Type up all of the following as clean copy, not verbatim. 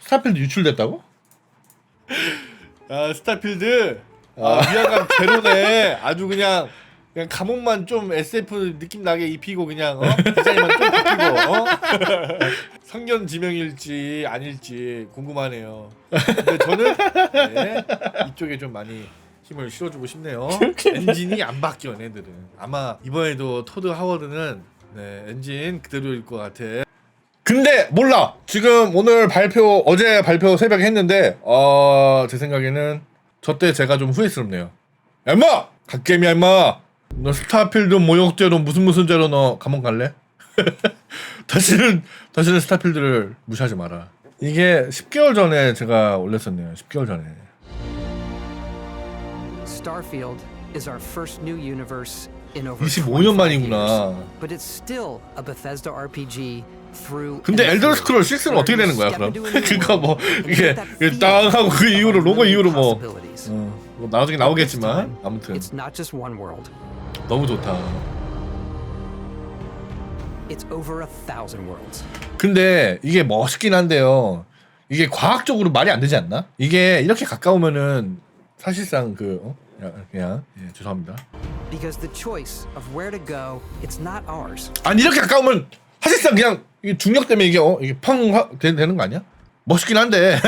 스타필드 유출됐다고? 아 스타필드 위화감 제로네. 아주 그냥 감옥만 좀 SF 느낌 나게 입히고 그냥 디자인만 좀 바뀌고 성년 지명일지 아닐지 궁금하네요. 근데 저는 네, 이쪽에 좀 많이 힘을 실어주고 싶네요. 엔진이 안 바뀌어 얘네들은. 아마 이번에도 토드 하워드는 네, 엔진 그대로일 것 같아. 근데 몰라. 지금 오늘 발표 어제 발표 새벽에 했는데 제 생각에는 저때 제가 좀 후회스럽네요. 야 임마! 갓겜이야 임마! 너 스타필드 모욕죄로 무슨 죄로 너 감옥 갈래? 다시는 스타필드를 무시하지 마라. 이게 10개월 전에 제가 올렸었네요. 10개월 전에. Starfield is our first new universe in over 25년 만이구나. But it's still a Bethesda RPG through. 근데 엘더 스크롤 6는 어떻게 되는 거야 그럼? 그니까 뭐 이게 땅 하고 그 이후로 로고 이후로 뭐 나중에 나오겠지만 아무튼 It's not just one world. 너무 좋다. It's over 1,000 worlds. 근데 이게 멋있긴 한데요. 이게 과학적으로 말이 안 되지 않나? 이게 이렇게 가까우면은 사실상 그냥 죄송합니다. Because the choice of where to go, it's not ours. 아니 이렇게 가까우면 사실상 그냥 이게 중력 때문에 이게 펑 되는 거 아니야? 멋있긴 한데.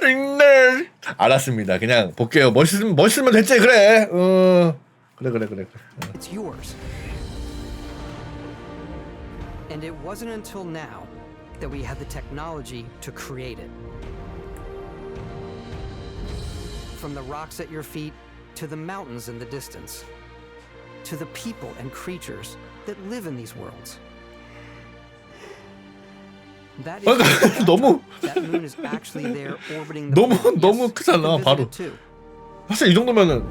네. 알았습니다. 그냥 볼게요. 멋있으면 됐지 그래. 그래. It's yours. And it wasn't until now that we had the technology to create it. From the rocks at your feet to the mountains in the distance, to the people and creatures that live in these worlds. That is 너무 that moon is actually there orbiting the planet. 너무 크잖아 바로. 사실 이 정도면은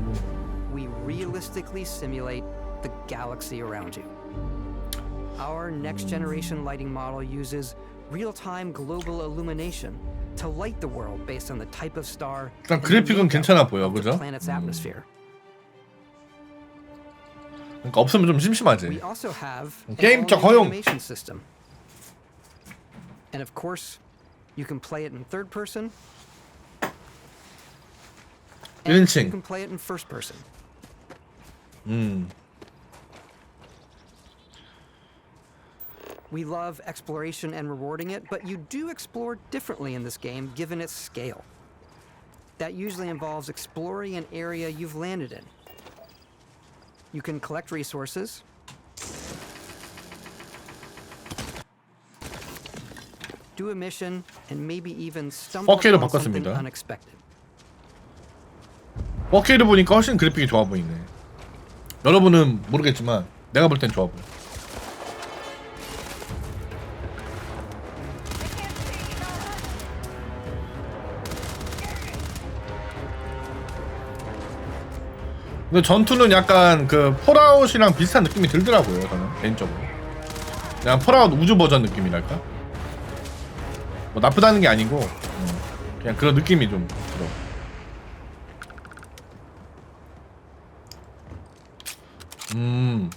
we realistically simulate the galaxy around you. Our next generation lighting model uses real-time global illumination to light the world based on the type of star. 일단 그래픽은 괜찮아 보여, 그죠? Planet's atmosphere. 그러니까 없으면 좀 심심하지. We also have 게임적 허용. animation system. And of course, you can play it in third person. And you 1인칭. can play it in first person. We love exploration and rewarding it, but you do explore differently in this game given its scale. That usually involves exploring an area you've landed in. You can collect resources, do a mission, and maybe even stumble 4K로 upon something 바꿨습니다. unexpected. 4K를 보니까 훨씬 그래픽이 좋아 보이네. 여러분은 모르겠지만 내가 볼 땐 좋아 보여. 근데 전투는 약간 그 폴아웃이랑 비슷한 느낌이 들더라고요. 저는 개인적으로 그냥 폴아웃 우주 버전 느낌이랄까? 뭐 나쁘다는 게 아니고 그냥 그런 느낌이 좀 들어.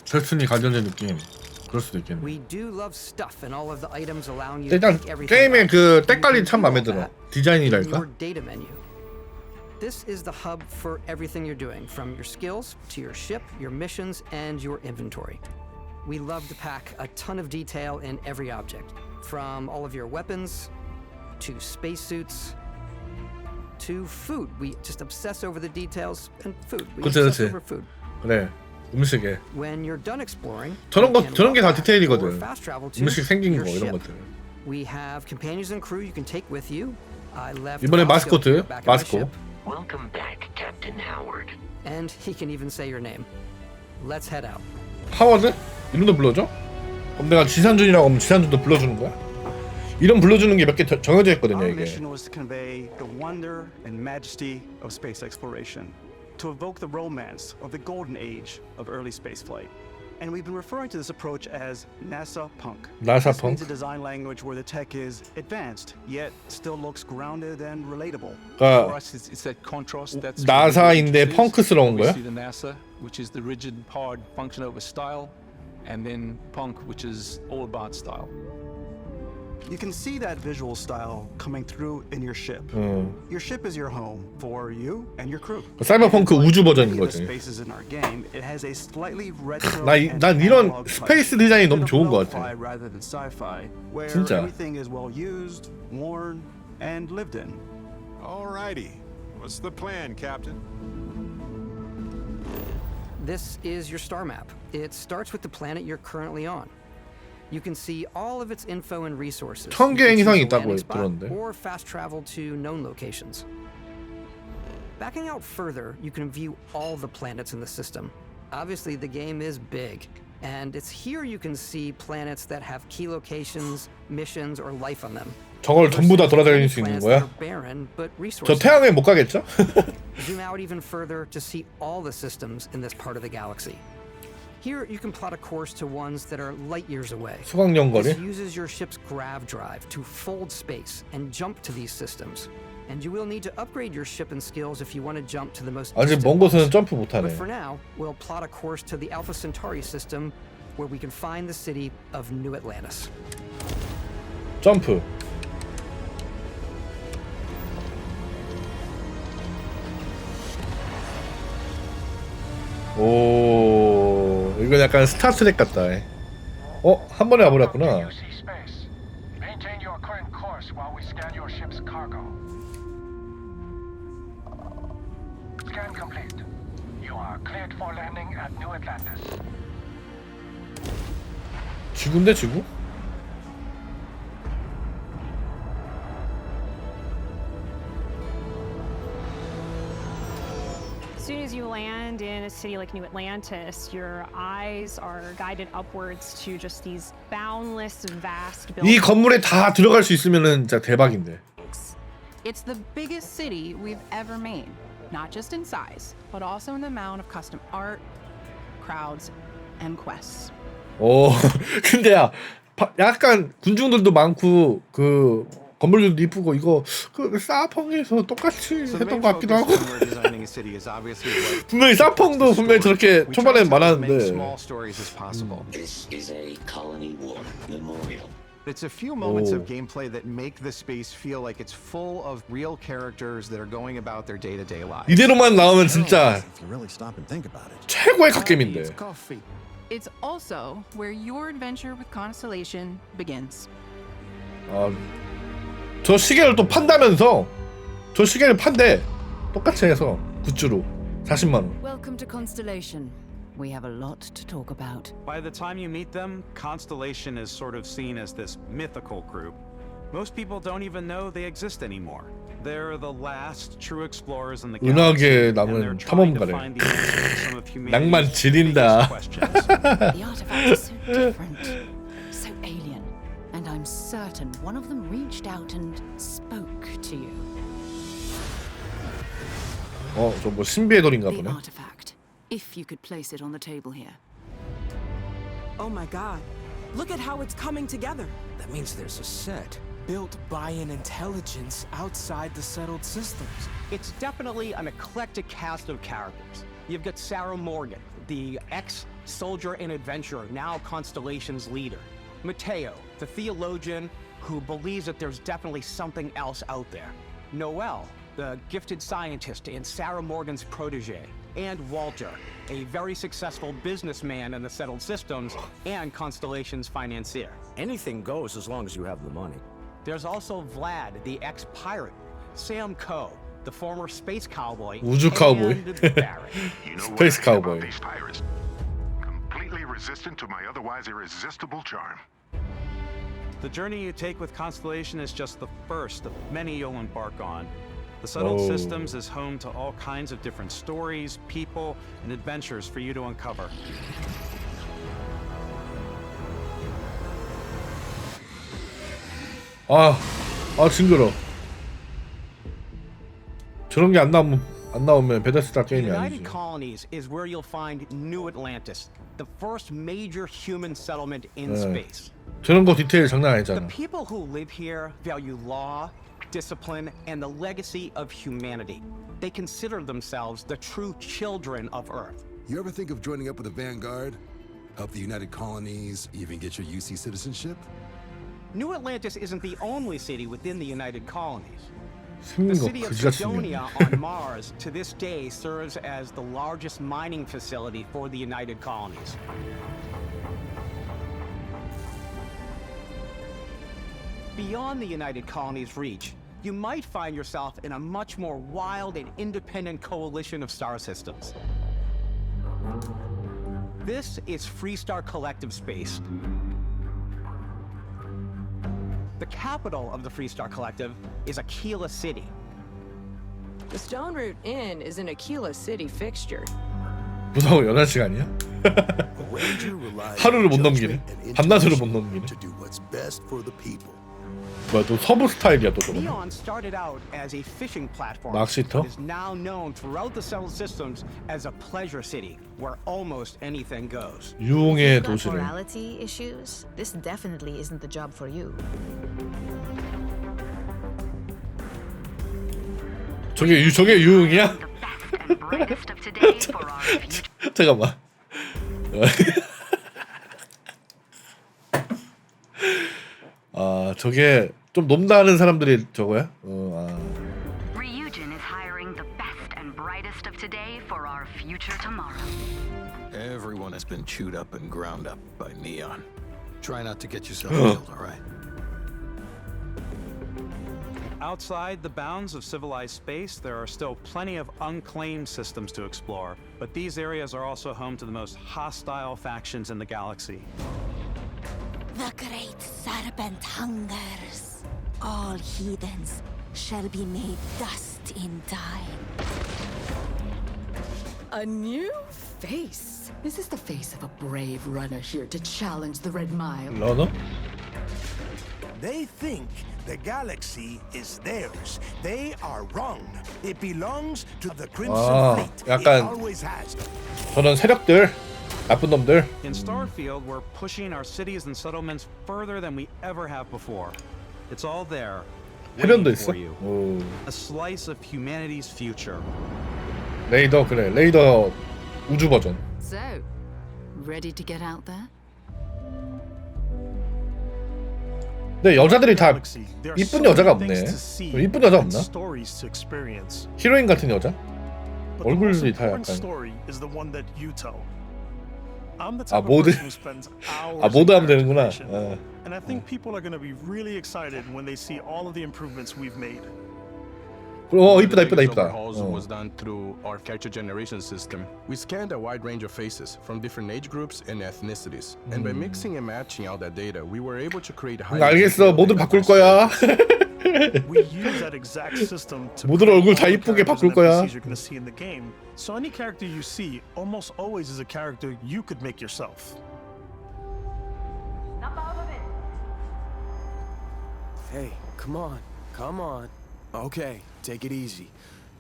퀘스트니 관련된 느낌. 그럴 수도 있겠네. We do love stuff and all of the items allowing you to 일단 pick everything 게임의 up. 그 You 때깔이 can 참 do 마음에 all 들어. that in 디자인이랄까? your data menu. This is the hub for everything you're doing, from your skills to your ship, your missions, and your inventory. We love to pack a ton of detail in every object, from all of your weapons to spacesuits to food. We just obsess over the details and food. We 그치, obsess 그치. over food. 그래. 음식에 When you're done exploring, 저런 you 거 can 저런 게 다 walk back or 디테일이거든. fast travel to 음식 생긴 your 거 이런 ship. 것들. We have companions and crew you can take with you. I left 이번에 Roscoe 마스코트, back in my 마스코. ship, Welcome back, Captain Howard. and he can even say your name. Let's head out. 하워드? 이름도 불러줘? 그럼 내가 지산준이라고 하면 지산준도 불러주는 거야? 이름 불러주는 게 몇 개 정해져 있거든요 Our 이게. mission was to convey the wonder and majesty of space exploration, to evoke the romance of the golden age of early spaceflight. And we've been referring to this approach as NASA Punk. NASA This means Punk. a design language where the tech is advanced, yet still looks grounded and relatable. For 그러니까 us, it's that contrast that's 나사인데 what 펑크스러운 we 거야? see the NASA, which is the rigid, hard function over style, and then punk, which is all about style. You can see that visual style coming through in your ship. Your ship is your home for you and your crew. 사이버펑크 우주 버전인 Many of 거지. the spaces in our game, it has a slightly retro 난 이런 스페이스 디자인이 너무 좋은 것 같아. rather than sci-fi, where 진짜. everything is well used, worn, and lived in. Alrighty. What's the plan, Captain? This is your star map. It starts with the planet you're currently on. You can see all of its info and resources. 1000개 You can 이상이 choose a 있다고 landing spot 들었는데. or fast travel to known locations. Backing out further, you can view all the planets in the system. Obviously, the game is big, and it's here you can see planets that have key locations, missions, or life on them. 저걸 전부 다 돌아다닐 수 있는 Planets 거야? that are barren, but 저 resource-rich. 태양에 못 가겠죠? Zoom out even further to see all the systems in this part of the galaxy. Here, you can plot a course to ones that are light years away. 수강령 거리? This uses your ship's grav drive to fold space and jump to these systems. And you will need to upgrade your ship and skills if you want to jump to the most 아직 distant 먼 곳은 ones. 점프 못 But 하네. for now, we'll plot a course to the Alpha Centauri system where we can find the city of New Atlantis. 점프. 오, 이건 약간 스타트랙 같다. 한 번에 와버렸구나. UC space. Maintain your current course while we scan your ship's cargo. Scan complete. You are cleared for landing at New Atlantis. 지구인데 지구? As soon as you land in a city like New Atlantis, your eyes are guided upwards to just these boundless, vast 이 buildings. 건물에 다 들어갈 수 있으면은 진짜 대박인데. It's the biggest city we've ever made, not just in size, but also in the amount of custom art, crowds, and quests. 오, 근데 약간 군중들도 많고 그 건물들도 이쁘고 이거 그 사펑에서 똑같이 So the 했던 main 것 같기도 focus 하고. when we're designing a city is obviously what 분명히 사펑도 분명히 저렇게 we try 초반에 to tell as many 많았는데. small stories as possible. This is a colony war memorial. It's a few moments Oh. of gameplay that make the space feel like it's full of real characters that are going about their day-to-day lives. 이대로만 나오면 진짜 If you really stop and think about it. 최고의 갓겜인데. Coffee. It's also where your adventure with Constellation begins. 저 시계를 또 판다면서 저 시계를 판대 똑같이 해서 굿즈로 40만 원. Welcome to Constellation. We have a lot to talk about. By the time you meet them, Constellation is sort of seen as this mythical group. Most people don't even know they exist anymore. They're the last true explorers in the 은하계 galaxy, and 남은 they're trying to 탐험가래. find the answer to some of 낭만 humanity's 지린다. biggest questions. The artifacts are so different, so alien, and I'm certain one of them reached out and spoke to you. 저 뭐 신비의 돌인가 The 보네. artifact, if you could place it on the table here. Oh my god. Look at how it's coming together. That means there's a set built by an intelligence outside the settled systems. It's definitely an eclectic cast of characters. You've got Sarah Morgan, the ex-soldier and adventurer, now Constellation's leader. Mateo, the theologian who believes that there's definitely something else out there. Noel, the gifted scientist and Sarah Morgan's protege. And Walter, a very successful businessman in the settled systems and Constellation's financier. Anything goes as long as you have the money. There's also Vlad, the ex-pirate, Sam Coe, the former space cowboy, 우주 카우보이. and Barrett. 스페이스 카우보이. These pirates, completely resistant to my otherwise irresistible charm. The journey you take with Constellation is just the first of many you'll embark on. The Settled Oh. Systems is home to all kinds of different stories, people, and adventures for you to uncover. 징그러. 저런 게 안 나오면 베데스다 게임이 United 아니지. Colonies is where you'll find New Atlantis, the first major human settlement in 네. space. 저런 거 디테일 장난 The 아니잖아. people who live here value law, discipline, and the legacy of humanity. They consider themselves the true children of Earth. You ever think of joining up with the Vanguard? Help the United Colonies, even get your UC citizenship? New Atlantis isn't the only city within the United Colonies. 생긴 The 거 city of 그지같이 Sidonia 생겼네. on Mars to this day serves as the largest mining facility for the United Colonies. Beyond the United Colonies' reach, you might find yourself in a much more wild and independent coalition of star systems. This is Freestar Collective Space. The capital of the Freestar Collective is Aquila City. The Stone Root Inn is an Aquila City fixture. 무사고 8시간이야? 하루를 못 넘기네. 밤낮으로 못 넘기네. 뭐야 또 서부 스타일이야 또 저거. Neon started out as a fishing platform. 낚시터? It is now known throughout the settled systems as a pleasure city where almost anything goes. 유흥의 Got 도시래. morality issues? This definitely isn't the job for you. 저게 유흥이야? 잠깐만. 아 저게 좀 높다는 사람들이 저거야? Ryujin is hiring the best and brightest of today for our future tomorrow. Everyone has been chewed up and ground up by Neon. Try not to get yourself killed, all right? Outside the bounds of civilized space, there are still plenty of unclaimed systems to explore, but these areas are also home to the most hostile factions in the galaxy. The great serpent hungers. All heathens shall be made dust in time. A new face. Is this the face of a brave runner here to challenge the Red Mile? 러너? They think the galaxy is theirs. They are wrong. It belongs to the Crimson Fleet. It 약간 always has. 저런 세력들, 나쁜 놈들. In Starfield, we're pushing our cities and settlements further than we ever have before. It's all there, 해변도 waiting 있어? for you. 오. A slice of humanity's future. 레이더 그래, 레이더 우주 버전. So, ready to get out there? 근데 여자들이 다 이쁜 여자가 없네. 이쁜 여자 없나? Stories to experience. 히로인 같은 여자? 얼굴이 다 약간. story is the one that you tell. I'm the 아 type of 모드. person who spends hours 아 모드 in 하면 되는구나. character creation. And I think people are going to be really excited when they see all of the improvements we've made. 이쁘다. Overhauls was done through our character generation system. We scanned a wide range of faces from different age groups and ethnicities, and by mixing and matching all that data, we were able to create high. 알겠어, 모드 바꿀 거야. We use that exact system to 모두를 얼굴 다 이쁘게 바꿀 거야. you're going to see in the game. So any character you see almost always is a character you could make yourself. Hey, come on. Okay, take it easy.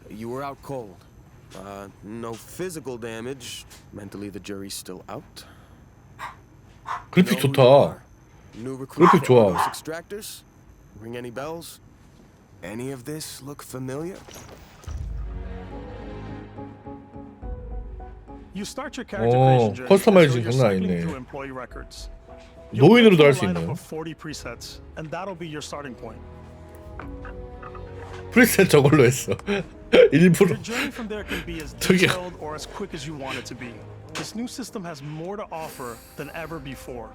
You were out cold. No physical damage. Mentally, the jury's still out. 그래픽 좋다. New recruit 그래픽 for 좋아. those extractors? Ring any bells? Any of this look familiar? You start your character creation journey 커스터마이징 until you're 장난 sifting 아니네. through employee records. 노인으로도 할 수 You'll 있네요. of 40 presets, and that'll be your starting point. 프리셋 저걸로 했어. 일부러. Your journey from there can be as 저기요. detailed or as quick as you want it to be. This new system has more to offer than ever before.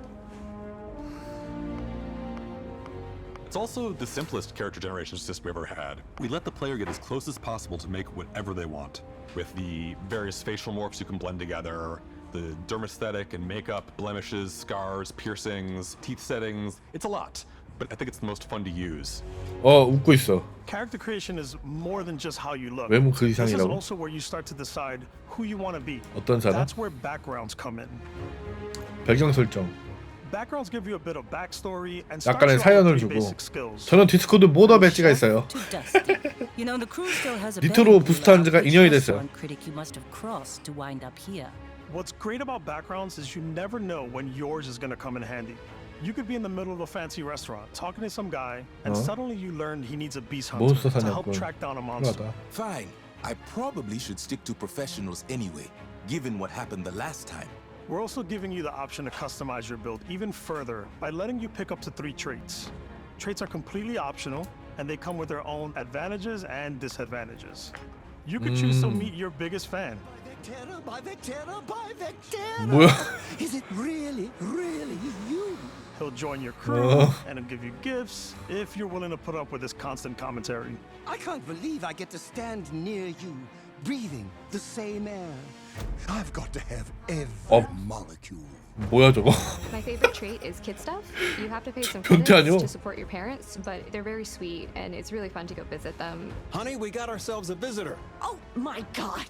It's also the simplest character generation system we've ever had. We let the player get as close as possible to make whatever they want. With the various facial morphs you can blend together, the dermesthetic and makeup, blemishes, scars, piercings, teeth settings. It's a lot, but I think it's the most fun to use. 웃고 있어. Character creation is more than just how you look. 외모 그 This is 이상이라고? also where you start to decide who you want to be. 어떤 사람? That's where backgrounds come in. 배경 설정. Backgrounds give you a bit of backstory and start 약간의 you off 사연을 with 주고. pretty basic skills. 저는 디스코드 모더 배지가 있어요. You know, the crew still has a 니트로 부스트한 지가 2년이 됐어요. critic you must have crossed to wind up here. What's great about backgrounds is you never know when yours is going to come in handy. You could be in the middle of a fancy restaurant talking to some guy, and suddenly you learn he needs a beast hunter 몬스터 to help 사냥꾼. track down a monster. 필요하다. Fine. I probably should stick to professionals anyway, given what happened the last time. We're also giving you the option to customize your build even further by letting you pick up to 3 traits. Traits are completely optional, and they come with their own advantages and disadvantages. You could choose to meet your biggest fan. 뭐야? Is it really you? He'll join your crew and he'll give you gifts if you're willing to put up with his constant commentary. I can't believe I get to stand near you, breathing the same air. I've got to have every molecule. 뭐야 저거? My favorite trait is kid stuff. You have to pay some 변태 아니야? credits to support your parents, but they're very sweet and it's really fun to go visit them. Honey, we got ourselves a visitor. Oh my god!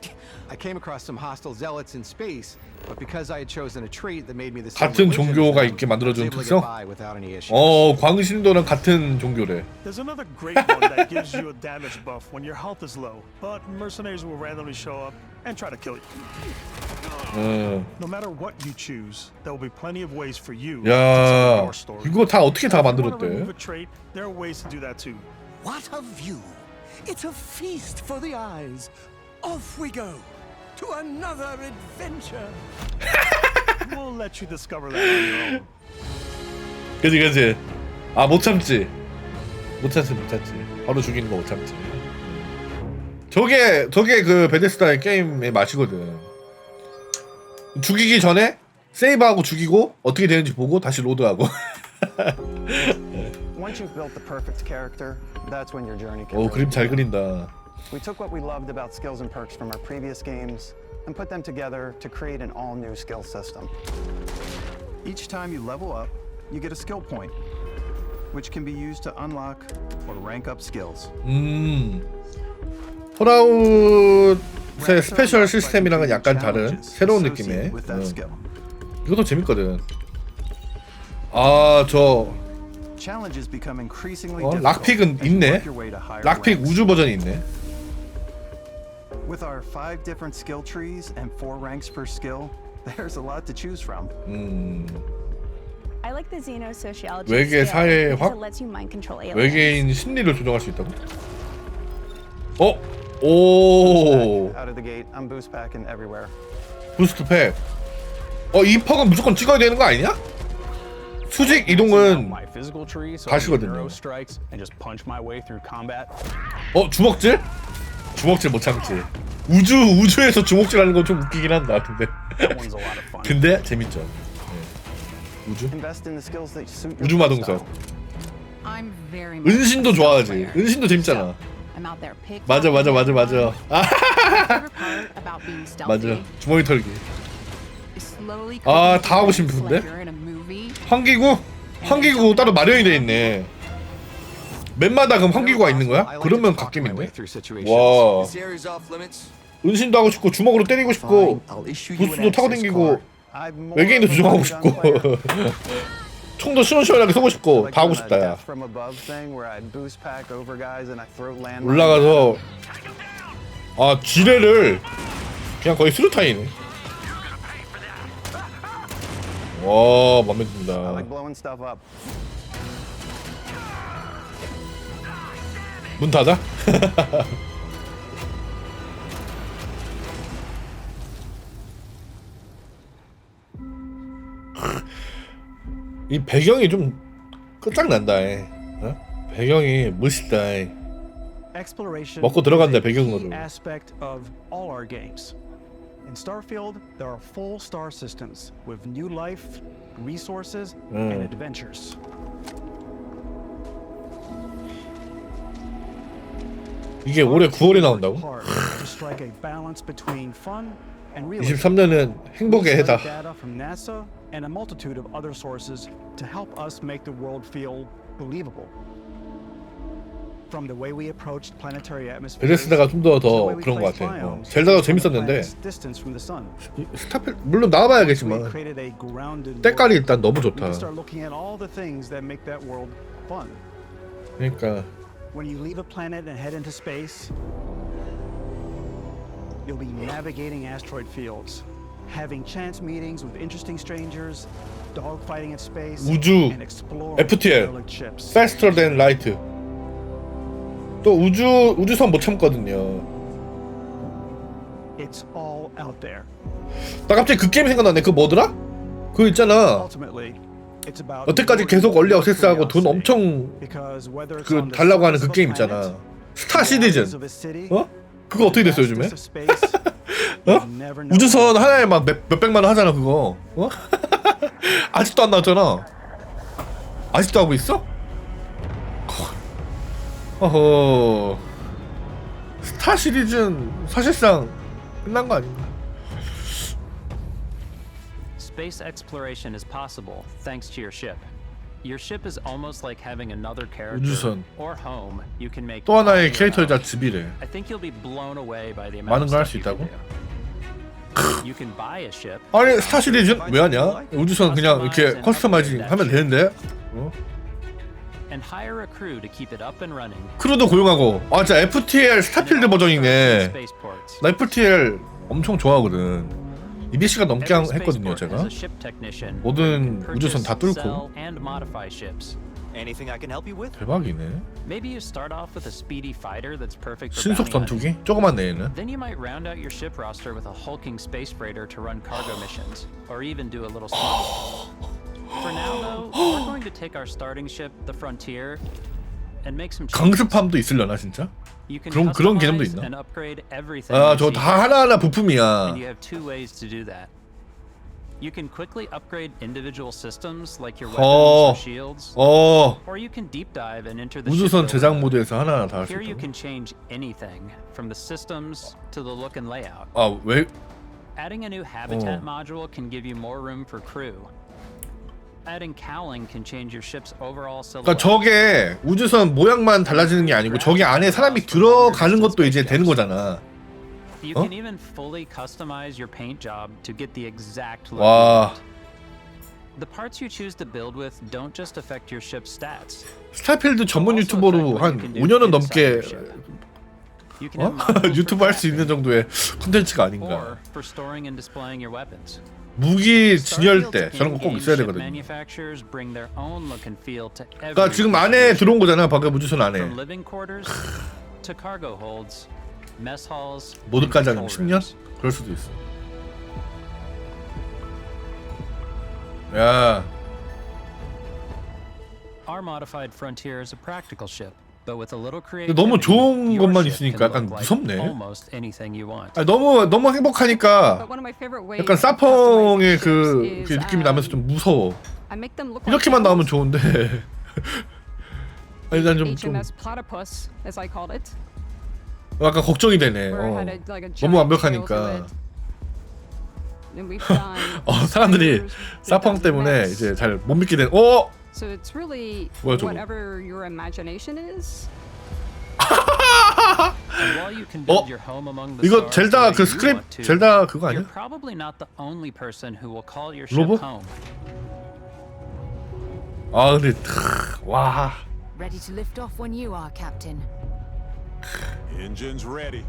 I came across some hostile zealots in space, but because I had chosen a trait that made me the same 같은 religion 종교가 as them, 있게 I was 만들어주는 able to 특성? get by without any issues. 광신도랑 같은 종교래. There's another great one that gives you a damage buff when your health is low, but mercenaries will randomly show up and try to kill you. No matter what you choose, there will be plenty of ways for you to tell 야, your story. 이거 다 어떻게 다 If you want to 만들었대? remove a trait, there are ways to do that too. What a view! It's a feast for the eyes. Off we go to another adventure. We'll let you discover that on your own. 그지. 아, 못 참지. 못 참지. 바로 죽이는 거 못 참지. 저게 그 베데스다의 게임의 맛이거든. 죽이기 전에 세이브하고 죽이고 어떻게 되는지 보고 다시 로드하고. Once you've built the perfect character, that's when your journey can 오, really 그림 잘 begin. 그린다. We took what we loved about skills and perks from our previous games and put them together to create an all-new skill system. Each time you level up, you get a skill point, which can be used to unlock or rank up skills. 폴아웃의 스페셜 시스템이랑은 약간 다른 새로운 느낌의. 이것도 재밌거든. 아, Challenges become increasingly 락픽은 있네. 락픽 우주 버전이 있네. With our 5 different skill trees and 4 ranks per skill, there's a lot to choose from. I like the xenosociology 외계 skill 사회학? because it lets you mind control aliens. 외계인 심리를 조정할 수 있다고? 오. Out of the gate, I'm boost packing everywhere. 부스트 팩. 이 퍽은 무조건 찍어야 되는 거 아니냐? 수직 이동은 My physical tree, so 가시거든요. neuro strikes and just punch my way through combat. 주먹질? 주먹질 못 참지. 우주에서 주먹질하는 건 좀 웃기긴 한다. That one's a lot of fun. 근데 재밌죠. 네. 우주? Invest in the skills that suit your 우주 마동석. I'm very much 은신도 a 좋아하지. player. 은신도 재밌잖아. I'm out there pick 맞아. My favorite part about being stealthy 맞아. 주머니 털기. is slowly 아, creeping 다 하고 like 싶은데? you're in a movie. 환기구 따로 마련이 돼 있네. 맵마다 그럼 환기구가 있는 거야? 그러면 갓겜인데? 와. 은신도 하고 싶고 주먹으로 때리고 싶고 부스도 타고 다니고 외계인도 조종하고 싶고 총도 시원시원하게 쏘고 싶고 다 하고 싶다 야. 올라가서 지뢰를 그냥 거의 수류탄이네. 와, 맘에 든다. 문 닫아? 이 배경이 좀 끝장난다. 배경이 멋있다. 먹고 들어간다 배경으로. Aspect of all our games. In Starfield, there are full star systems with new life, resources, and adventures. 이게 올해 9월에 나온다고? To strike a balance between fun and realism. 23년은 행복의 해다. Data from NASA and a multitude of other sources to help us make the world feel believable. From the way we approached planetary atmosphere. 베데스다가 좀 더 그런 것 같아. 젤다도 재밌었는데 스타필드 물론 나와봐야겠지만 때깔이 일단 너무 좋다. 그러니까 When you leave a planet and head into space, you'll be navigating asteroid fields, having chance meetings with interesting strangers, dogfighting in space, 우주 and exploring FTL derelict ships. Faster than light. 또 우주선 못 참거든요. It's all all out there. 나 갑자기 그 게임 생각나네. 그 뭐더라? 그거 있잖아. Ultimately, it's about 여태까지 계속 얼리 액세스하고 돈 엄청 그 달라고 하는 그 게임 있잖아. 스타 시리즌. 어? 그거 어떻게 됐어 요즘에? 어? 우주선 하나에 막 몇백만 원 하잖아 그거. 어? 아직도 안 나왔잖아. 아직도 하고 있어? 어허. 스타 시리즈는 사실상 끝난 거 아닌가? Space exploration is possible thanks to your ship. Your ship is almost like having another character 우주선. or home you can make. 또 하나의 캐릭터이자 집이래. I think you'll be blown away by the amount 많은 of 걸 할 stuff 수 you can 있다고? do. You can buy a ship. 아니 스타 시리즈는 왜 하냐? 우주선 그냥 이렇게 커스터마이징 하면 되는데. 어? And hire a crew to keep it up and running. 크루도 고용하고. 아 진짜 FTL 스타필드 버전이네. 나 FTL 엄청 좋아하거든. 200시간 넘게 했거든요 제가. 모든 우주선 다 뚫고. 대박이네. 신속 전투기? 조그만 애는. Then you might round out your ship roster with a hulking space freighter to run cargo missions, or even do a little smuggling. For now, though, we're going to take our starting ship, the Frontier, and make some changes. 강습함도 있으려나 진짜? 그런 개념도 있나? And upgrade everything. 아, 저거 다 하나하나 부품이야. And you have two ways to do that. You can quickly upgrade individual systems like your weapons or shields, or you can deep dive and enter the 우주선 ship 제작 모드에서 하나하나 다 할 수 Here you 있다고? can change anything from the systems to the look and layout. 아, 왜? Adding a new habitat module can give you more room for crew. Adding cowling can change your ship's overall 그러니까 silhouette. 저게 우주선 모양만 달라지는 게 아니고 저게 안에 사람이 들어가는 것도 이제 되는 거잖아. You can even fully customize your paint job to get the exact look. 와. The parts you choose to build with don't just affect your ship's stats. 스타필드 전문 유튜버로 한 5년은 넘게 유튜브 할 수 있는 정도의 콘텐츠가 아닌가. Or for storing and displaying your weapons. 무기 진열대 저런 거 꼭 있어야 되거든요. Manufacturers bring their own look and feel to every. 그러니까 지금 안에 들어온 거잖아. 방금 우주선 안에. From living quarters to cargo holds, mess halls. 모드까지 하면 10년? 그럴 수도 있어. 야. Our modified Frontier is a practical ship, but with a little 근데 너무 creativity, 좋은 your 것만 ship 있으니까 can 약간 look like 무섭네. almost anything you want. 아니, 너무 행복하니까 약간 사펑의 그 느낌이 나면서 좀 무서워. 이렇게만 나오면 좋은데. 아니 난 좀 HMS Platypus, as I called it. 약간 걱정이 되네. 너무 완벽하니까. 사람들이 사펑 때문에 이제 잘 못 믿게 된. So it's really 뭐야, 저거? whatever your imagination is. And while you can build your home among the 이거 stars 젤다 the way 그 you 스크립 want to, 젤다 그거 you're 아니야? probably not the only person who will call your ship 로봇? home. 아 근데 와. Ready to lift off when you are, Captain. Engines ready.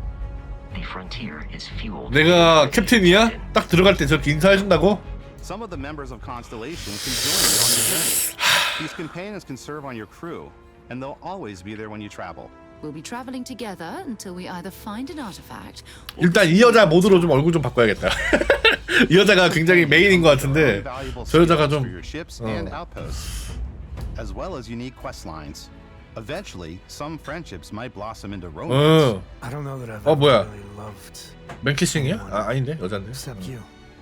The Frontier is fueled. 내가 캡틴이야? 딱 들어갈 때 저렇게 인사해준다고? Some of the members of Constellation can join you on your journey. These companions can serve on your crew, and they'll always be there when you travel. We'll be traveling together until we either find an artifact. 일단 이 여자 모드로 좀 얼굴 좀 바꿔야겠다. 이 여자가 굉장히 메인인 것 같은데 저 여자가 좀 and outposts, as well as unique quest lines. Eventually, some friendships might blossom into romance. I don't know that I've ever 뭐야? really loved 맨키싱이야? 아 아닌데 여잔데. except you.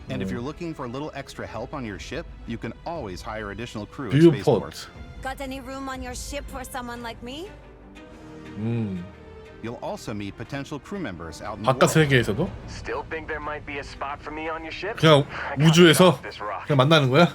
And if you're looking for a little extra help on your ship, you can always hire additional crew at 뷰포트. spaceport. Got any room on your ship for someone like me? You'll also meet potential crew members out in the 바깥 world. 세계에서도 Still think there might be a spot for me on your ship? 그냥 우주에서 그냥 만나는 거야?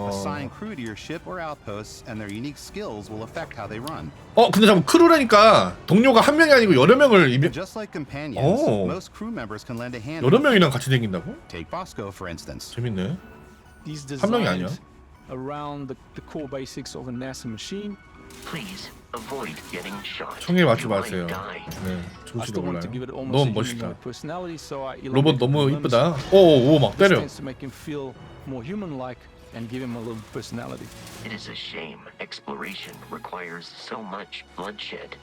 Assign crew to your ship or outposts, and their unique skills will affect how they run. 근데 잠깐 크루라니까 동료가 한 명이 아니고 여러 명을 And just like companions, most crew members can lend a hand. 여러 명이랑 같이 다닌다고? Take Bosco, for instance. 재밌네. These 한 명이 아니야. designs around the core basics of a NASA machine. Please avoid getting shot. 총에 맞지 You might 마세요. die. 네, I 좋지도 still want to 몰라요. give it almost 너무 a 멋있다. human personality, so I 로봇 elongated 너무 the limbs. 이쁘다. 오, 막 This 때려. tends to make him feel more human-like and give him a little personality. It is a shame exploration requires so much bloodshed.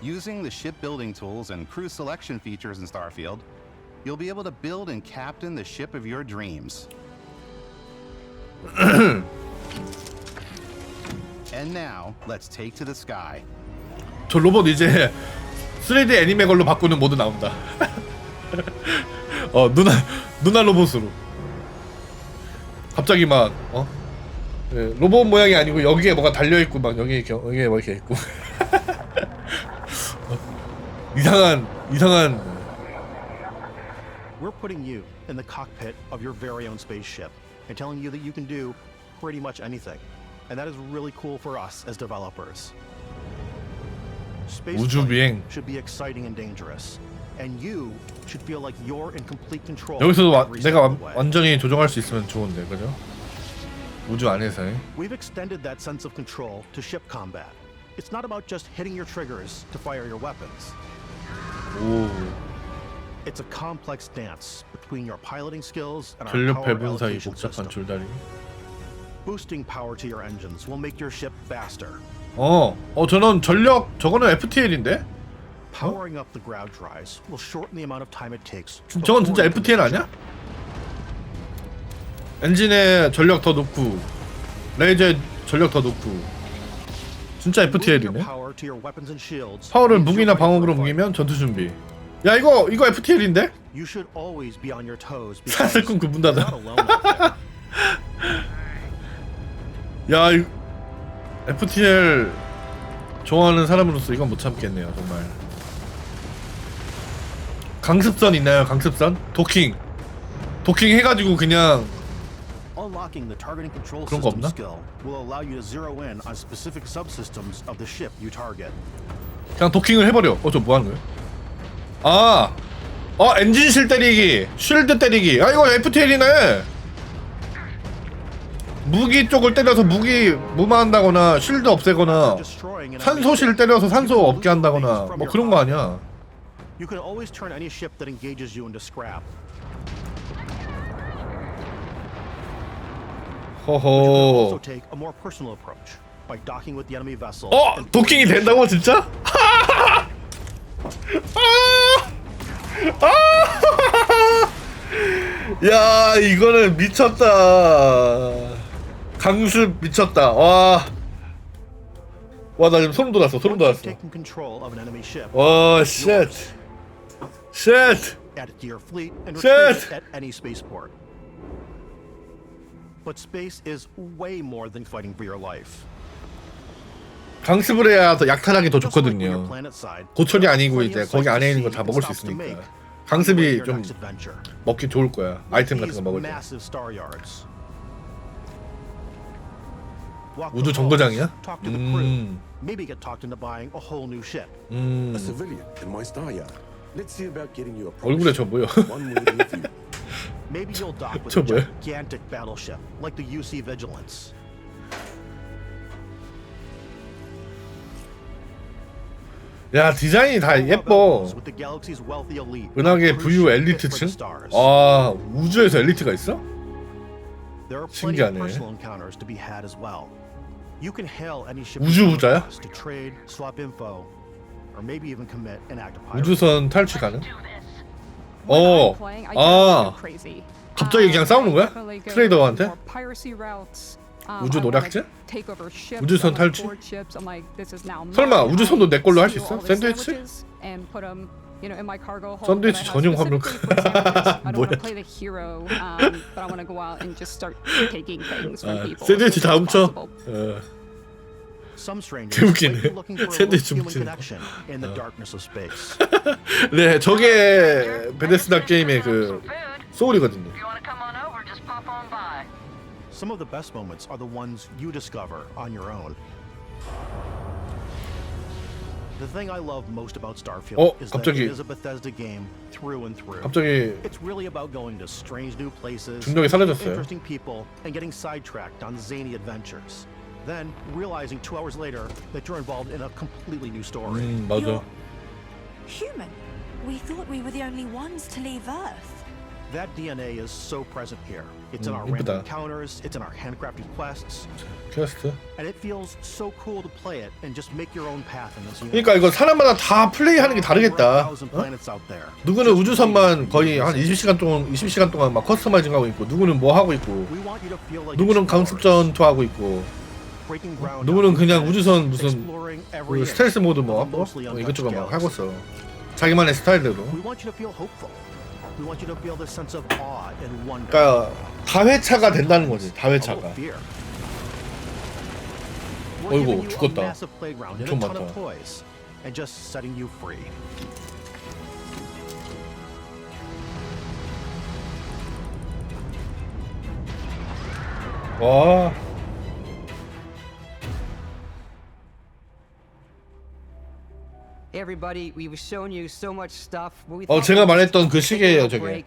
Using the shipbuilding tools and crew selection features in Starfield, you'll be able to build and captain the ship of your dreams. And now, let's take to the sky. 저 로봇 이제 3D 애니메 걸로 바꾸는 모드 나온다. 누나 로봇으로. 갑자기 막 네, 로봇 모양이 아니고 여기에 뭐가 달려 있고 막 여기에 뭐 이렇게 있고. 이상한. We're putting you in the cockpit of your very own spaceship and telling you that you can do pretty much anything. And that is really cool for us as developers. Space 우주비행. should be exciting and dangerous. And you should feel like you're in complete control. 여기서도 내가 완전히 조종할 수 있으면 좋은데, 그죠? 우주 안에서의. We've extended that sense of control to ship combat. It's not about just hitting your triggers to fire your weapons. 오. It's a complex dance between your piloting skills and our 전력 power 배분 사이 allocation 복잡한 system. 줄다리. Boosting power to your engines will make your ship faster. 저는 저거는 FTL인데? Powering up the ground drives will shorten the amount of time it takes. 저건 진짜 FTL 아니야? 엔진에 전력 더 넣고 레이저에 전력 더 넣고 진짜 FTL이네. 파워를 무기나 방어구로 무기면 전투 준비. 야 이거 FTL인데? 사슬 끊고 문 닫아. 야 이 FTL 좋아하는 사람으로서 이건 못 참겠네요 정말. 강습선 있나요? 강습선? 도킹 해가지고 그냥 Unlocking the targeting control 그런 거 system 없나? skill will allow you to zero in on specific subsystems of the ship you target. 그냥 도킹을 해버려. 저 뭐 하는 거야? 엔진실 때리기, 쉴드 때리기. 이거 FTL이네. 무기 쪽을 때려서 무기 무마한다거나 쉴드 없애거나 산소실 때려서 산소 없게 한다거나 뭐 그런 거 아니야. You can always turn any ship that engages you into scrap. 허허. Take a more personal approach by docking with the enemy vessel. 도킹이 된다고 진짜? 야 이거는 미쳤다. 강습 미쳤다. 와 나 지금 소름 돋았어. 와 쉣. Add it to your fleet and retrieve it at any spaceport. But space is way more than fighting for your life. 강습을 해야 더 약탈하기 더 좋거든요. 고철이 아니고 이제 거기 안에 있는 거 다 먹을 수 있으니까. 강습이 좀 먹기 좋을 거야. 아이템 같은 거 먹을 때. 우주 정거장이야? Maybe get talked into buying a whole new ship. A civilian in my star yard. Let's see about getting you a 얼굴에 저 뭐야? Maybe you'll dock with a gigantic battleship like the UC Vigilance. 야 디자인이 다 예뻐. 은하계 부유 엘리트층? 우주에서 엘리트가 있어? 신기하네. 우주 부자야? 우주선 탈취 가능? 갑자기 그냥 싸우는 거야? 트레이더한테? 우주 노략질? 우주선 탈취? 설마 우주선도 내 걸로 할 수 있어? 샌드위치? 샌드위치 전용 화물. 뭐야? 샌드위치 다 훔쳐. 개웃기네. 샌드위치 훔치는 거. 네, 저게 베데스다 게임의 그 소울이거든요. Some of the best moments are the ones you discover on your own. The thing I love most about Starfield is that it is a Bethesda game through and through. It's really about going to strange new places, interesting people, and getting sidetracked on zany adventures. Then realizing 2 hours later that you're involved in a completely new story. 맞아. Human? We thought we were the only ones to leave Earth. That DNA is so present here. It's in our 이쁘다. random encounters, it's in our handcrafted quests, 퀘스트. and it feels so cool to play it and just make your own path in this universe. 그러니까 이거 사람마다 다 플레이하는 게 다르겠다. 누구는 우주선만 거의 한 20시간 동안 막 커스터마이징 하고 있고, 누구는 뭐 하고 있고, 누구는 강습 전투 하고 있고, 누구는 그냥 우주선 무슨 그 스텔스 모드 뭐 하고 이것저것 막 하고 있어. 자기만의 스타일대로. 그러니까 다회차가 된다는 거지. 다회차가. 어이구 죽었다. 엄청 많다. 와. Everybody, we've shown you so much stuff. 제가 말했던 그 시계예요, 저게.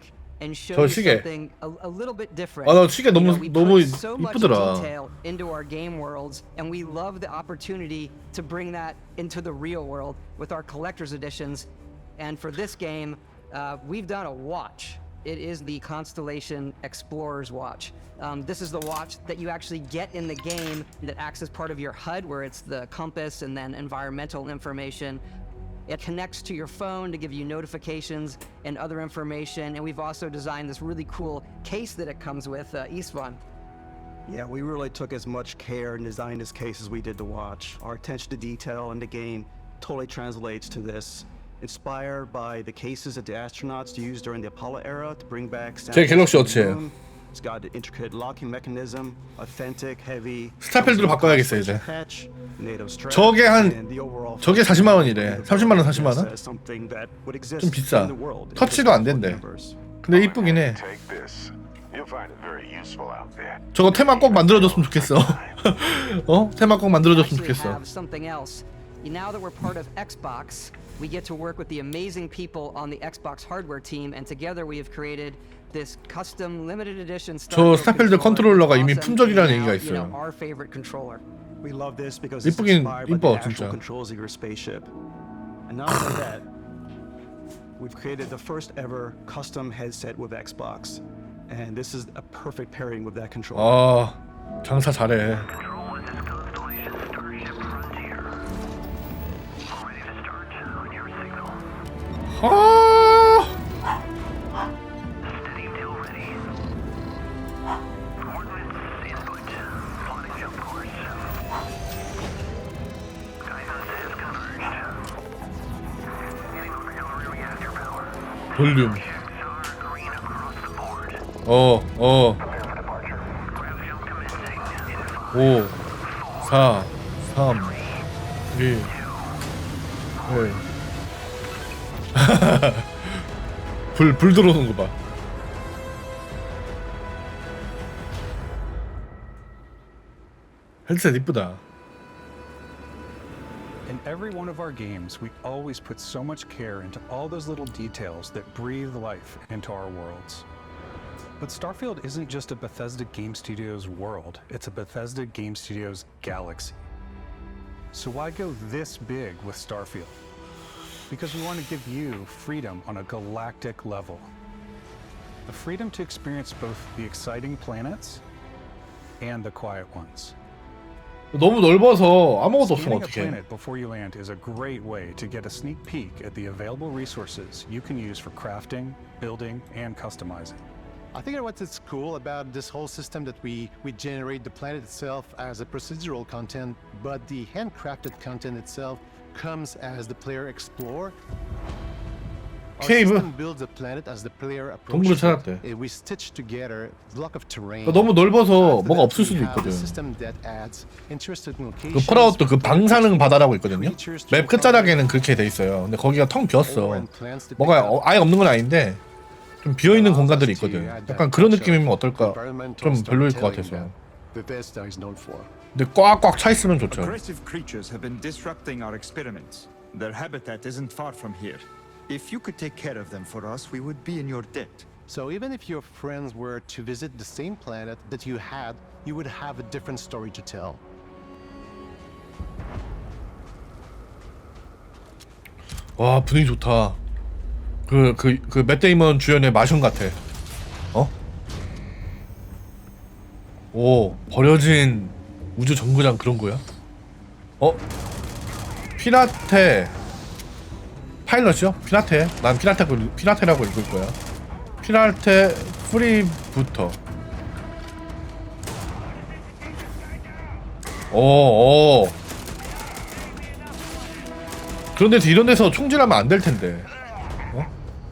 저 시계. 나 시계 너무 이쁘더라. Into our game worlds, and we love the opportunity to bring that into the real world with our collector's editions. And for this game, we've done a watch. It is the Constellation Explorer's Watch. This is the watch that you actually get in the game that acts as part of your HUD, where it's the compass and then environmental information. It connects to your phone to give you notifications and other information, and we've also designed this really cool case that it comes with, Istvan. Yeah, we really took as much care in designing this case as we did the watch. Our attention to detail in the game totally translates to this. Inspired by the cases that the astronauts used during the Apollo era to bring back 제 갤럭시 워치예요. It's got an intricate locking mechanism, authentic, heavy. 스타필드로 바꿔야겠어요 이제. 저게 40만 원이래. 30만 원, 40만 원? 좀 비싸. 터치도 안 된대. 근데 이쁘긴 해. 저거 테마 꼭 만들어줬으면 좋겠어. 테마 꼭 만들어줬으면 좋겠어. Now that we're part of Xbox, we get to work with the amazing people on the Xbox hardware team, and together we have created this custom limited edition. 저 스타필드 컨트롤러가 이미 품절이라는 얘기가 있어요. Our favorite controller. We love this because it's 이쁘긴 inspired by 이뻐 the actual 진짜. controls of your spaceship. And not only that, we've created the first ever custom headset with Xbox, and this is a perfect pairing with that controller. 장사 잘해. 볼륨. 5, 4, 3, 2, 1. 불 들어오는 거 봐. 헤드셋 이쁘다. In every one of our games, we always put so much care into all those little details that breathe life into our worlds. But Starfield isn't just a Bethesda Game Studios world, it's a Bethesda Game Studios galaxy. So why go this big with Starfield? Because we want to give you freedom on a galactic level. The freedom to experience both the exciting planets and the quiet ones. 너무 넓어서 아무것도 없으면 Scanning a 어떡해. planet before you land is a great way to get a sneak peek at the available resources you can use for crafting, building, and customizing. I think what's cool about this whole system that we generate the planet itself as a procedural content, but the handcrafted content itself comes as the player explore. Our 케이브? system builds a planet as the player 동물을 approaches 찾았대. it. We stitch together a block of terrain. 너무 넓어서 After 뭐가 that, 없을 수도 we have 있거든. a system that adds interesting 그 locations. 폴아웃도 그 방사능 바다라고 있거든요. 맵 끝자락에는 그렇게 돼 있어요. 근데 거기가 텅 비었어. 뭐가 아예 없는 건 아닌데 좀 비어 있는 공간들이 있거든. 약간 그런 느낌이면 어떨까? 좀 별로일 것 같아서. Bethesda is known for. 근데 꽉꽉 차 있으면 좋죠. Aggressive creatures have been disrupting our experiments. Their habitat isn't far from here. If you could take care of them for us, we would be in your debt. So even if your friends were to visit the same planet that you had, you would have a different story to tell. 와 분위기 좋다. 그 맷 데이먼 주연의 마션 같아. 오, 버려진 우주 정거장 그런 거야? 피라테 파일럿이요? 피라테? 난 피라테라고 읽을 거야. 피라테 프리부터. 그런데 이런 데서 총질하면 안 될 텐데.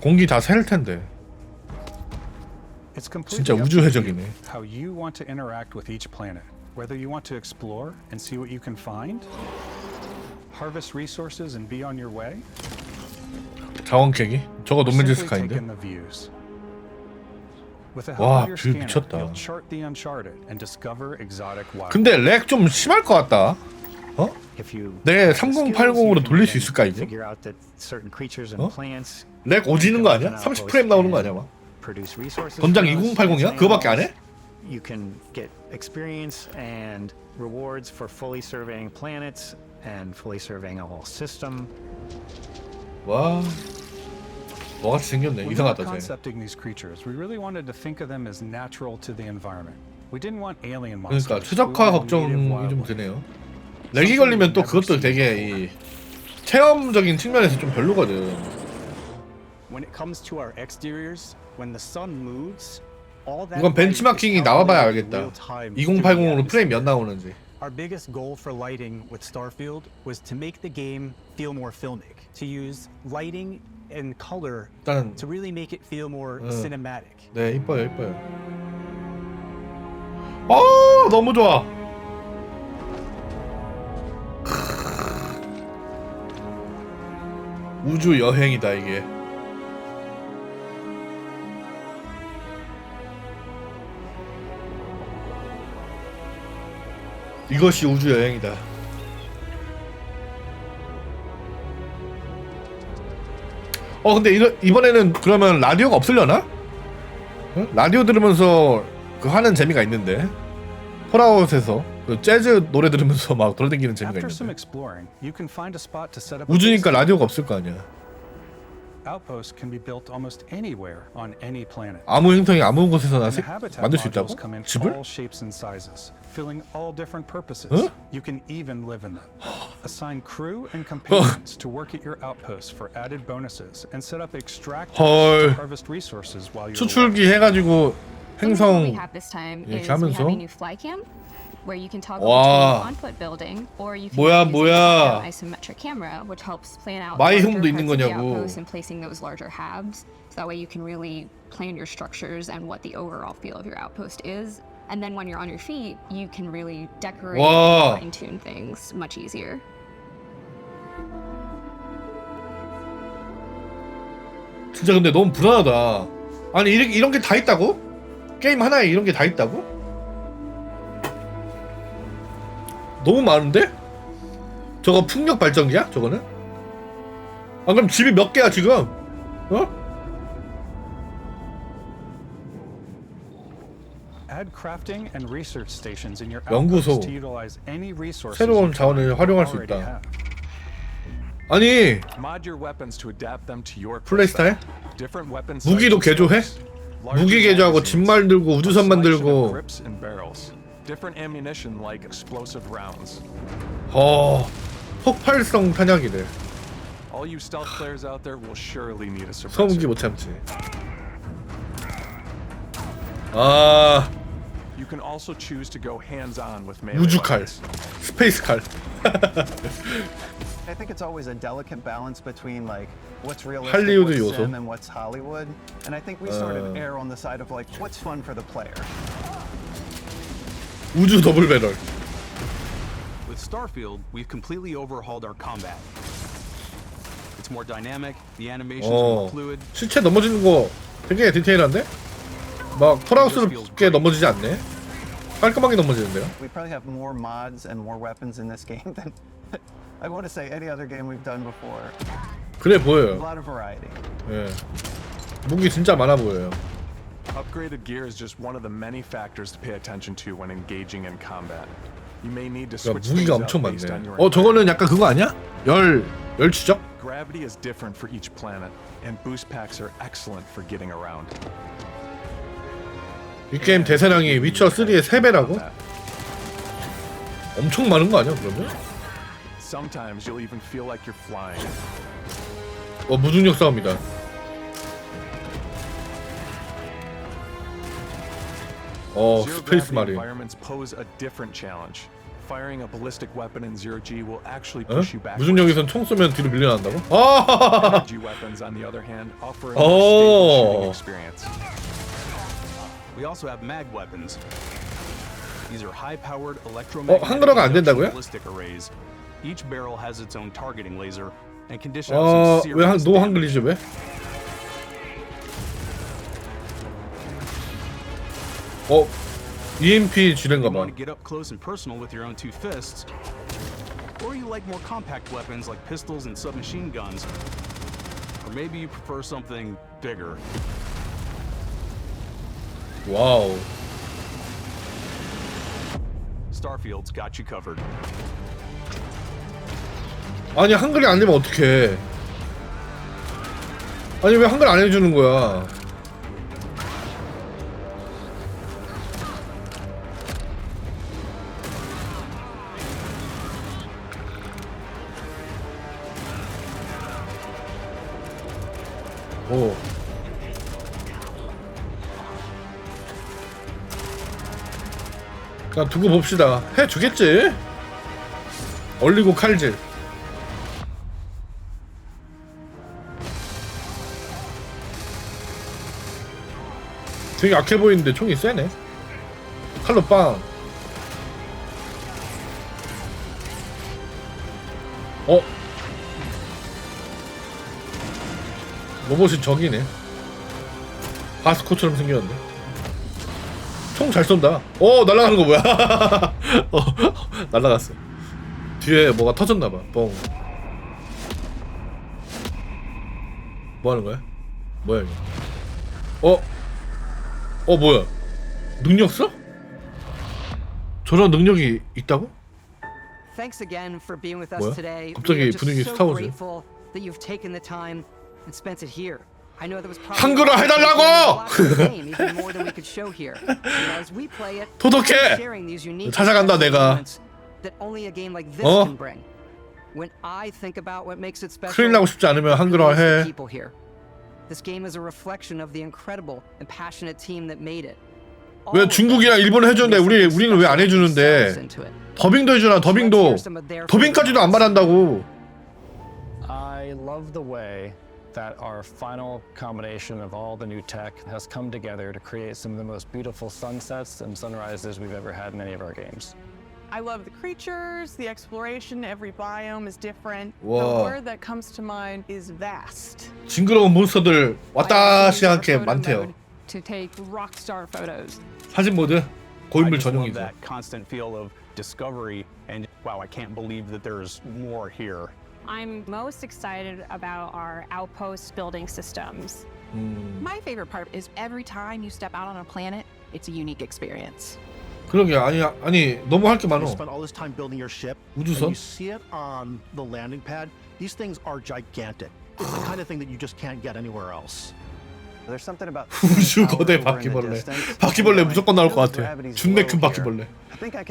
공기 다 셀 텐데. 진짜 우주 해적이네. How you want to interact with each planet. Whether you want to explore and see what you can find, harvest resources and be on your way. 자원 캐기? 저거 노맨즈 스카이인데. 와, 뷰 미쳤다. 근데 렉 좀 심할 것 같다. 내 3080으로 돌릴 수 있을까 이거? 렉 오지는 거 아니야? 30프레임 나오는 거 아니야 막? 전장 2080이야? 그거밖에 안 해? You can get experience and rewards for fully surveying planets and fully surveying a whole system. 와, 뭐같이 생겼네. 이상하다 쟤. Concepting these creatures, we really wanted to think of them as natural to the environment. We didn't want alien monsters. 그러니까 최적화 걱정이 좀 되네요. 렉이 걸리면 또 그것도 되게 이 체험적인 측면에서 좀 별로거든. When it comes to our exteriors, when the sun moves, all that 이건 벤치마킹이 나와봐야 알겠다. 2080으로 프레임 몇 나오는지. Our biggest goal for lighting with Starfield was to make the game feel more filmic, to use lighting and color to really make it feel more cinematic. 네, 이뻐요, 이뻐요. 너무 좋아. 우주 여행이다 이게. 이것이 우주 여행이다. 근데 이번에는 그러면 라디오가 없으려나? 응? 라디오 들으면서 그 하는 재미가 있는데. 폴아웃에서 그 재즈 노래 들으면서 막 돌아다니는 재미가 있는데. 우주니까 라디오가 없을 거 아니야. Outposts can be built almost anywhere on any planet. 아무 행성이 아무 곳에서나 만들 수 있다고? 집을? All shapes and sizes, filling all different purposes. You can even live in them. Assign crew and companions to work at your outposts for added bonuses and set up extractors to harvest resources while you're 추출기 해가지고 행성 we have this time is 이렇게 we have 하면서. a new fly cam where you can toggle 와. between on-foot building or you can 뭐야, use 뭐야. an isometric camera which helps plan out 마이 larger 흠도 있는 parts of the 거냐고. outpost and placing those larger halves. So that way you can really plan your structures and what the overall feel of your outpost is. And then when you're on your feet, you can really decorate 와. and fine-tune things much easier. 진짜 근데 너무 불안하다. 아니 이런 게 다 있다고? 게임 하나에 이런 게 다 있다고? 너무 많은데? 저거 풍력 발전기야? 저거는? 그럼 집이 몇 개야 지금? Add crafting and research stations in your 연구소. outposts to utilize any resources 새로운 자원을 활용할 수 있다. 아니 Mod your weapons to adapt them to your 플레이 스타일? different weapons. 무기도 개조해? 무기 개조하고 집 만들고 우주선 만들고. Grips and barrels. Different ammunition like explosive rounds. 폭발성 탄약이래. All you stealth players out there will surely need a 소음기 suppressor. 못 참지. You can also choose to go hands-on with melee 우주칼, weapons. 스페이스 칼. I think it's always a delicate balance between like what's realistic, 할리우드 what's 요소. sim, and what's Hollywood. And I think we sort of err on the side of like what's fun for the player. 우주 더블 배럴. With Starfield, we've completely overhauled our combat. It's more dynamic, the animations are more fluid. 실체 넘어지는 거 되게 디테일한데? 막 폴아웃스럽게 넘어지지 않네. 깔끔하게 넘어지는데요. We probably have more mods and more weapons in this game than I want to say any other game we've done before. 그래 A 보여요. lot of variety. 예. 무기 진짜 많아 보여요. Upgraded gear is just one of the many factors to pay attention to when engaging in combat. You may need to 야, switch things 무기가 up 엄청 based 많네. on your 저거는 약간 그거 아니야? 열 추적? Gravity is different for each planet, and boost packs are excellent for getting around. 이 게임 대사량이 위쳐 3의 3배라고? 엄청 많은 거 아니야 그러면? Sometimes you'll even feel like you're flying. 무중력 싸움이다. Zero 스페이스 gravity 마린. environments pose a different challenge. Firing a ballistic weapon in zero G will actually push you back. 무중력에선 총 쏘면 뒤로 밀려난다고? 아! Energy weapons, on the other hand, offer a more stable shooting experience. We also have mag weapons. These are high-powered 한글화가 안 된다고요? ballistic arrays. Each barrel has its own targeting laser and can dish out some 왜 serious 노 한글이지 왜? EMP 지뢰인가 봐. Want to get up close and personal with your own two fists, or you like more compact weapons like pistols and submachine guns, or maybe you prefer something bigger. 와우. Starfield's got you covered. 아니 한글이 안 되면 어떡해. 아니 왜 한글 안 해주는 거야. 오. 그냥 두고 봅시다. 해주겠지? 얼리고 칼질. 되게 약해 보이는데 총이 세네. 칼로 빵. 로봇이 적이네. 바스코처럼 생겼는데. 총 잘 쏜다. 날아가는 거 뭐야? 날아갔어. 뒤에 뭐가 터졌나봐. 뻥. 뭐 하는 거야? 뭐야 이거? 뭐야? 능력 써? 저런 능력이 있다고? Thanks again for being with us 뭐야? today. 갑자기 We are just 분위기 so 스타워즈. grateful that you've taken the time and spent it here. I know that was probably 한글화 해달라고! even more than we could show here. And as we play it, 도덕해! sharing these unique 찾아간다 내가. that only a game like this can bring. When I think about what makes it special, 큰일 나고 싶지 않으면 한글화 해. people here. This game is a reflection of the incredible and passionate team that made it. 왜 중국이랑 일본 해주는데 우리는 왜 안 해주는데? 더빙도 해주나 더빙도. 더빙까지도 안 말한다고. I love the way that our final combination of all the new tech has come together to create some of the most beautiful sunsets and sunrises we've ever had in any of our games. I love the creatures, the exploration, every biome is different. 와. The word that comes to mind is vast. 징그러운 몬스터들 왔다시 않게 많대요. To take rock star photos. 사진 모드 고인물 I just love 전용이죠. that constant feel of discovery and wow, I can't believe that there's more here. I'm most excited about our outpost building systems. My favorite part is every time you step out on a planet, it's a unique experience. 그러게 아니 너무 할 게 많어. You spend all this time building your ship, 우주선? and you see it on the landing pad. These things are gigantic. It's the kind of thing that you just can't get anywhere else. There's something about 우주 거대 바퀴벌레. 바퀴벌레 무조건 나올 것 같아. 준내 큰 바퀴벌레.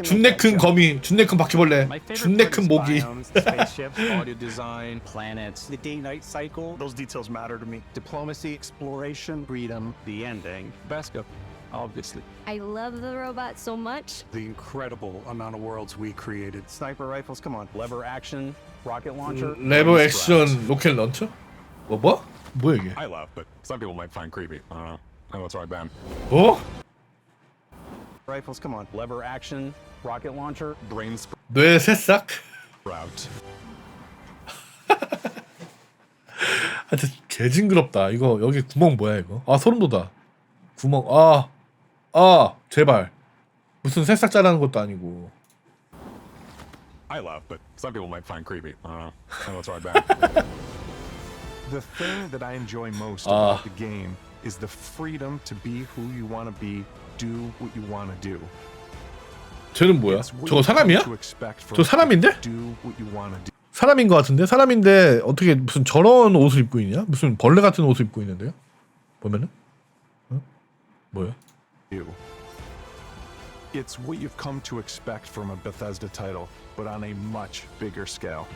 준내 큰 거미. 준내 큰 바퀴벌레. 준내 큰 모기. Spaceships, audio design, planets, the day-night cycle. Those details matter to me. Diplomacy, exploration, freedom, the ending. Basco, obviously. I love the robot so much. The incredible amount of worlds we created. Sniper rifles, come on. Lever action, rocket launcher. 레버 액션 로켓 런처? 뭐? 뭐야 이게? I love, but some people might find creepy. I don't know. I know it's right, Ben. Rifles, come on. Lever action, rocket launcher. Brain 뇌 새싹? sprout. 진짜 개 징그럽다. 이거 여기 구멍 뭐야 이거? 소름 돋아. 구멍. 제발. 무슨 새싹 자라는 것도 아니고. I love, but some people might find creepy. I don't know. I know it's right, Ben. The thing that I enjoy most about the game is the freedom to be who you want to be, do what you want to do. 쟤는 뭐야? 저거 사람이야? 저 사람인데? Do what you want to do. 사람인 것 같은데? 사람인데 어떻게 무슨 저런 옷을 입고 있냐? 무슨 벌레 같은 옷을 입고 있는데요? 보면은? 뭐야? You. It's what you've come to expect from a Bethesda title, but on a much bigger scale.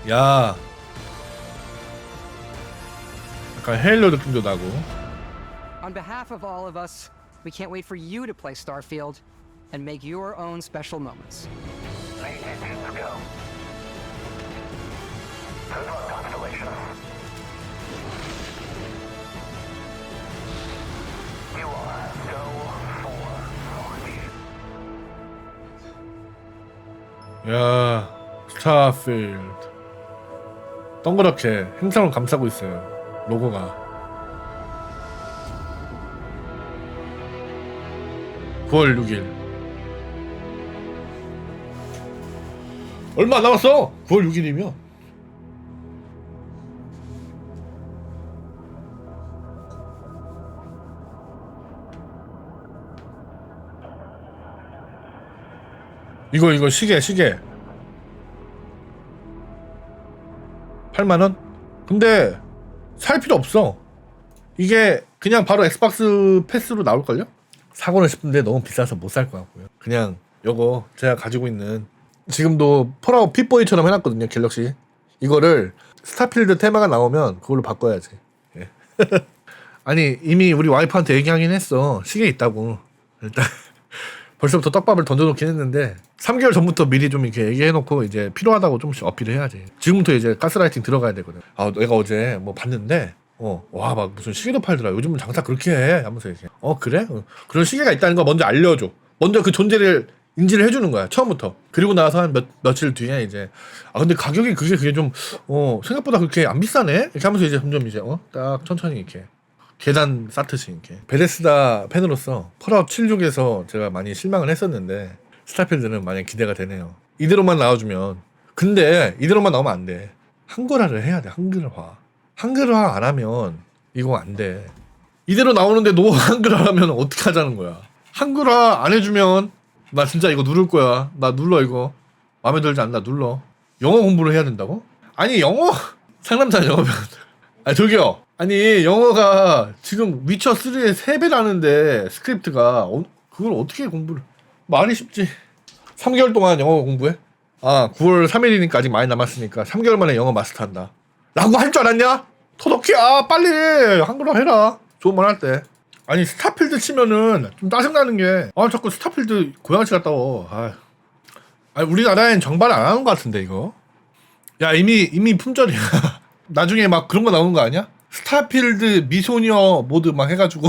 야, 약간 헤일로 느낌도 나고. On behalf of all of us, we can't wait for you to play Starfield and make your own special moments. 야, 스타필드 동그랗게 행성을 감싸고 있어요. 로고가 9월 6일 얼마 안 남았어. 9월 6일이면 이거 시계 8만원? 근데 살 필요 없어. 이게 그냥 바로 엑스박스 패스로 나올걸요? 사고는 싶은데 너무 비싸서 못 살 것 같고요. 그냥 요거 제가 가지고 있는 지금도 폴아웃 핏보이처럼 해놨거든요. 갤럭시 이거를 스타필드 테마가 나오면 그걸로 바꿔야지. 예. 아니 이미 우리 와이프한테 얘기하긴 했어. 시계 있다고. 일단 벌써부터 떡밥을 던져놓긴 했는데 3개월 전부터 미리 좀 이렇게 얘기해놓고 이제 필요하다고 좀씩 어필을 해야지. 지금부터 이제 가스라이팅 들어가야 되거든. 아 내가 어제 뭐 봤는데 와 막 무슨 시계도 팔더라. 요즘은 장사 그렇게 해 하면서 이렇게 그래? 그런 시계가 있다는 거 먼저 알려줘. 먼저 그 존재를 인지를 해주는 거야 처음부터. 그리고 나서 한 며칠 뒤에 이제 근데 가격이 그게 좀 생각보다 그렇게 안 비싸네 이렇게 하면서 이제 점점 이제 딱 천천히 이렇게 계단 쌓듯이 이렇게. 베데스다 팬으로서 폴아웃 76에서 제가 많이 실망을 했었는데 스타필드는 많이 기대가 되네요. 이대로만 나와주면. 근데 이대로만 나오면 안 돼. 한글화를 해야 돼. 한글화 안 하면 이거 안 돼. 이대로 나오는데 너 한글화하면 어떻게 하자는 거야. 한글화 안 해주면 나 진짜 이거 누를 거야. 나 눌러 이거. 마음에 들지 않나 눌러. 영어 공부를 해야 된다고? 아니 영어 상남자 영어 배운다. 저기요. 아니 영어가 지금 위쳐 3의 3배라는데 스크립트가 그걸 어떻게 공부를. 말이 쉽지. 3개월 동안 영어 공부해? 9월 3일이니까 아직 많이 남았으니까 3개월 만에 영어 마스터한다 라고 할 줄 알았냐? 토덕해. 빨리 한글화 해라. 좋은 말 할 때. 아니 스타필드 치면은 좀 짜증나는 게 자꾸 스타필드 고양시 갔다 와. 아니 우리나라엔 정발 안 하는 것 같은데 이거. 야 이미 품절이야. 나중에 막 그런 거 나오는 거 아니야? 스타필드 미소녀 모드 막 해가지고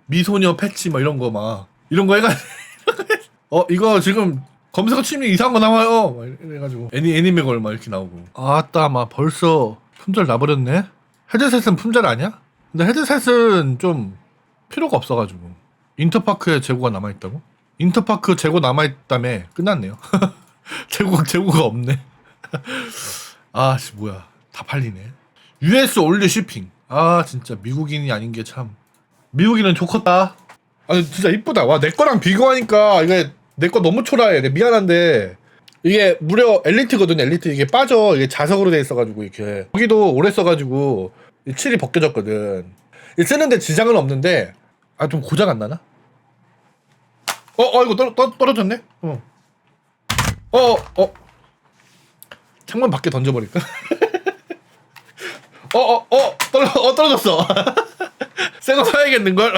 미소녀 패치 막 이런 거 해가지고 이거 지금 검색어 치면 이상한 거 나와요 막 이래가지고 애니메걸 막 이렇게 나오고. 아따 막 벌써 품절 나버렸네. 헤드셋은 품절 아니야? 근데 헤드셋은 좀 필요가 없어가지고. 인터파크에 재고가 남아있다고? 인터파크 재고 남아있다며. 끝났네요. 재고가 없네. 뭐야 다 팔리네. US 올리 쇼핑. 진짜 미국인이 아닌 게 참. 미국인은 좋겠다. 진짜 이쁘다. 와 내 거랑 비교하니까 이게 내 거 너무 초라해. 미안한데 이게 무려 엘리트거든. 엘리트. 이게 빠져. 이게 자석으로 돼 있어가지고 이렇게. 여기도 오래 써가지고 칠이 벗겨졌거든. 쓰는데 지장은 없는데 좀 고장 안 나나? 이거 떨어졌네. 창문 밖에 던져버릴까? 떨어졌어. 새거 사야겠는걸?